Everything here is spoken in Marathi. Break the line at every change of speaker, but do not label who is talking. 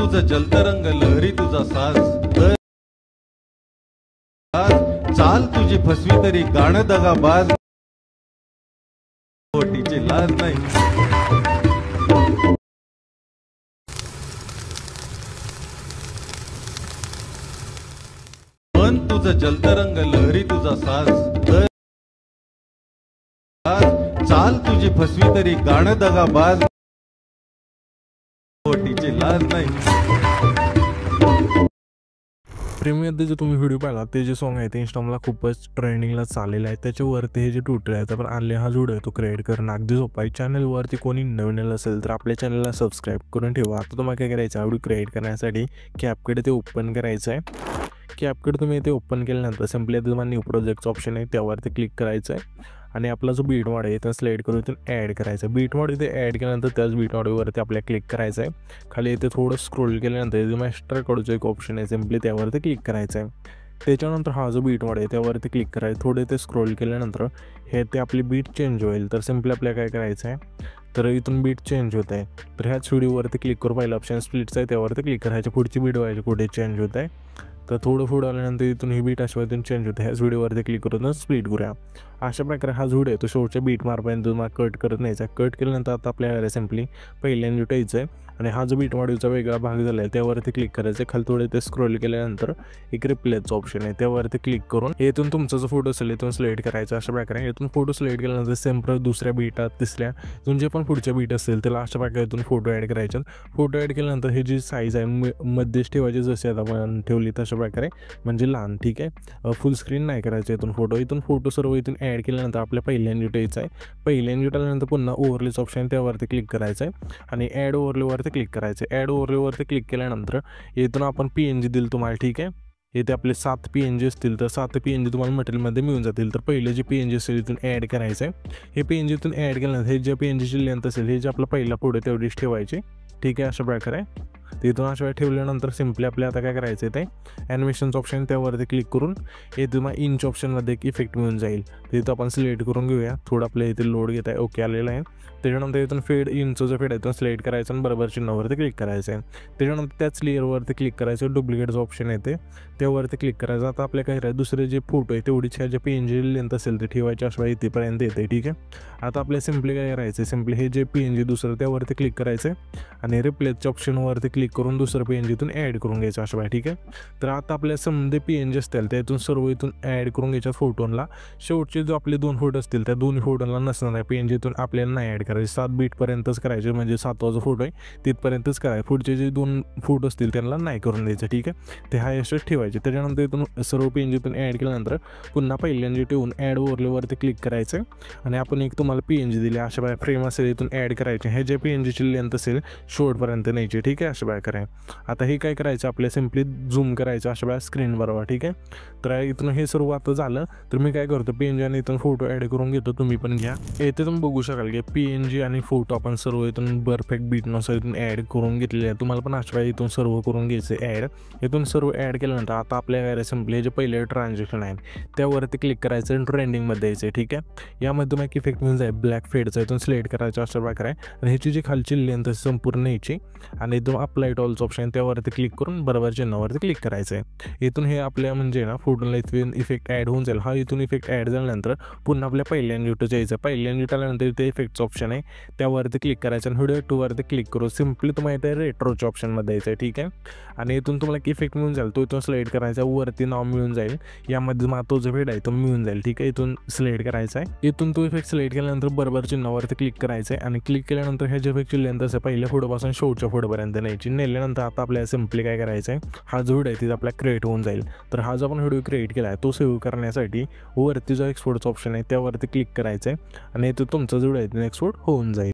तुझं जलतरंग लहरी तुझा साज चाल तुझी फसवी तरी गाणं दगाबाज पोटीची लाज नाही मन तुझं जलतरंग लहरी तुझा साज चाल तुझी फसवी तरी गाणं दगाबाज पोटीची लाज नाही।
प्रेमीमध्ये जे तुम्ही व्हिडिओ पाहिला ते जे सॉन्ग आहे ते इंस्टाग्रामला खूपच ट्रेंडिंगला चाललेलं आहे। त्याच्यावरती हे जे ट्युटोरियल आहे पण आणले हा व्हिडिओ आहे तो क्रिएट करणं अगदी सोपं आहे। चॅनलवरती कोणी नवीन असेल तर आपल्या चॅनलला सबस्क्राईब करून ठेवा। आता तुम्हाला काय करायचं व्हिडिओ क्रिएट करण्यासाठी कॅपकट ते ओपन करायचं आहे। कॅपकट तुम्ही ते ओपन केल्यानंतर सिम्पली तुम्हाला न्यू प्रोजेक्टचं ऑप्शन आहे त्यावरती क्लिक करायचं आहे आणि आपला जो बीट मॉड आहे तो सिलेक्ट करून इथून ॲड करायचा। बीट मॉड इथे ॲड केल्यानंतर त्याच बीट मॉडवरती आपल्याला क्लिक करायचं आहे। खाली इथे थोडं स्क्रोल केल्यानंतर इथे मास्टर कडूचं एक ऑप्शन आहे सिम्पली त्यावरती क्लिक करायचं आहे। त्याच्यानंतर हा जो बीट मॉड आहे त्यावरती क्लिक करायचं। थोडे ते स्क्रोल केल्यानंतर हे ते आपली बीट चेंज होईल तर सिम्पली आपल्याला काय करायचं आहे तर इथून बीट चेंज होत आहे तर ह्याच व्हिडिओवरती क्लिक करू। पहिलं ऑप्शन स्प्लिट्स आहे त्यावरती क्लिक करायचं। पुढची बीट व्हायची कुठे चेंज होत आहे तर थोडं पुढं आल्यानंतर इथून ही बीट अशा इथून चेंज होते। ह्याच व्हिडिओवरती क्लिक करून स्प्लिट करूया। अशा प्रकारे हा व्हिडिओ आहे तो शेवटच्या बीट मार्पर्यंत तुम्हाला कट करत न्यायचा। कट केल्यानंतर आता आपल्याला सिम्पली पहिल्यांदा यायचं आहे आणि हा जो बीट मॉड्यूलचा वेगळा भाग झाला आहे त्यावरती क्लिक करायचं। खाली थोडे ते स्क्रोल केल्यानंतर एक रिप्लेसचं ऑप्शन आहे त्यावरती क्लिक करून इथून तुमचा जो फोटो असेल इथून सिलेक्ट करायचा। अशा प्रकारे इथून फोटो सिलेक्ट केल्यानंतर सेम दुसऱ्या बीटात तिसऱ्या इथून जे पण पुढच्या बीट असेल त्याला अशा प्रकारे इथून फोटो ॲड करायचे। फोटो ॲड केल्यानंतर ही जी साईज आहे मध्येच ठेवायची जशी आता आपण ठेवली तशा प्रकारे म्हणजे लहान ठीक आहे। फुल स्क्रीन नाही करायचं इथून फोटो सर्व इथून ॲड केल्यानंतर आपल्या पहिल्यांदा यायचं आहे। पहिल्यांदा आल्यानंतर पुन्हा ओव्हरलेच ऑप्शन त्यावरती क्लिक करायचं आहे आणि ॲड ओव्हरलेवरती क्लिक करायचं आहे। ॲड ओव्हरलेवरती क्लिक केल्यानंतर इथून आपण PNG दिलं तुम्हाला ठीक आहे। इथे आपले 7 PNG असतील तर 7 PNG तुम्हाला मटेरियलमध्ये मिळून जातील तर पहिले जे PNG असेल इथून ॲड करायचं आहे। हे PNG इथून ॲड केल्यानंतर हे जे PNGची लेंथ असेल हे जे आपला पहिला फोटो तेवढीच ठेवायची ठीक आहे। अशा प्रकारे तिथून अशा वेळी ठेवल्यानंतर सिम्पली आपल्याला आता काय करायचं आहे ते ॲनिमेशनचं ऑप्शन त्यावरती क्लिक करून हे तुम्हाला इंच ऑप्शनमध्ये एक इफेक्ट मिळून जाईल तिथं आपण सिलेक्ट करून घेऊया। थोडं आपल्या इथे लोड घेत आहे ओके आलेलं आहे। त्याच्यानंतर इथून फेड इंचचं फेड इथून सिलेक्ट करायचं आणि बरोबर चिन्हावरती क्लिक करायचं आहे। त्याच्यानंतर त्याच लेअरवरती क्लिक करायचं डुप्लिकेटचं ऑप्शन येते त्यावरती क्लिक करायचं। आता आपल्या काय करायचं दुसरे जे फोटो आहे तेवढीच ह्या जे PNG लेंथ असेल ते ठेवायचे अशा इथेपर्यंत येते ठीक आहे। आता आपल्या सिम्पली काय करायचं सिम्पली हे जे PNG दुसरं त्यावरती क्लिक करायचं आणि रिप्लेसच्या ऑप्शनवरती क्लिक करून दुसरं PNG इथून ॲड करून घ्यायचं अशा ठीक आहे। तर आता आपल्या समजे PNG असतील त्यातून सर्व इथून ॲड करून घ्यायच्या फोटोला। शेवटचे जो आपले 2 फोटो असतील त्या दोन्ही फोटोला नसणार आहे PNG इथून आपल्याला नाही ॲड करायचे। 7 बीटपर्यंतच करायचे म्हणजे 7वा जो फोटो आहे तिथपर्यंतच करायचं। पुढचे जे 2 फोटो असतील त्यांना नाही करून द्यायचं ठीक आहे। ते हा यशच ठेवायचे। त्याच्यानंतर इथून सर्व PNG इथून ॲड केल्यानंतर पुन्हा पहिल्यांदा ठेवून ॲड ओव्हरलेवरती क्लिक करायचं आणि आपण एक तुम्हाला PNG दिली अशा फ्रेम असेल इथून ॲड करायचे। हे जे PNGची लेंथ असेल शेवटपर्यंत न्यायची ठीक आहे। अशा प्रकारे आता हे काय करायचं आपल्या सिम्पली झूम करायचं अशा वेळा स्क्रीन बरोबर ठीक आहे। तर इथून हे सर्व आता झालं तर मी काय करतो PNG आणि इथून फोटो ॲड करून घेतो तुम्ही पण घ्या। इथे तुम्ही बघू शकाल की PNG आणि फोटो आपण सर्व इथून परफेक्ट बीटनुसार इथून ॲड करून घेतलेले आहे। तुम्हाला पण अशा वेळा इथून सर्व करून घ्यायचं ॲड। इथून सर्व ॲड केल्यानंतर आता आपल्या सिम्पली जे पहिले ट्रान्झॅक्शन आहे त्यावरती क्लिक करायचं आणि ट्रेंडिंगमध्ये यायचं ठीक आहे। यामध्ये तुम्हाला एक इफेक्ट मिळून जाईल ब्लॅक फेडचा इथून सिलेक्ट करायचं अशा प्रकारे आणि ह्याची जी खालची लेंथ संपूर्ण यायची आणि इथून अप्लाय टू ऑलचं ऑप्शन त्यावरती क्लिक करून बरोबर चिन्हावरती क्लिक करायचं आहे। इथून हे आपल्या म्हणजे ना फोटोला इथून इफेक्ट ॲड होऊन जाईल। हा इथून इफेक्ट ॲड झाल्यानंतर पुन्हा आपल्या पहिल्यांदा युट्यूब यायचं। पहिल्यांदा आल्यानंतर इथे इफेक्टचं ऑप्शन आहे त्यावरती क्लिक करायचं आणि व्हिडिओ 2 वरती क्लिक करू सिम्पली तुम्हाला इथे रेट्रोच्या ऑप्शनमध्ये यायचं आहे ठीक आहे। आणि इथून तुम्हाला एक इफेक्ट मिळून जाईल तो इथून सिलेक्ट करायचा वरती नाव मिळून जाईल यामध्ये मग तो जो व्हिडिओ आहे तो मिळून जाईल ठीक आहे। इथून सिलेक्ट करायचा आहे। इथून तो इफेक्ट सिलेक्ट केल्यानंतर बरोबर चिन्हावरती क्लिक करायचं आहे आणि क्लिक केल्यानंतर ह्या जे इफेक्टची लेंथ असेल पहिल्या फोटोपासून शेवटच्या फोटोपर्यंत न्यायची। नेल्यानंतर आता आपल्याला सिम्पली काय करायचं आहे हा जो व्हिडिओ आहे तिथे आपला क्रिएट होऊन जाईल। तर हा जो आपण व्हिडिओ क्रिएट केला आहे तो सेव्ह करण्यासाठी वरती जो एक्सपोर्टचा ऑप्शन आहे त्यावरती क्लिक करायचं आहे आणि इथं तुमचा जो व्हिडिओ आहे तो एक्सपोर्ट होऊन जाईल।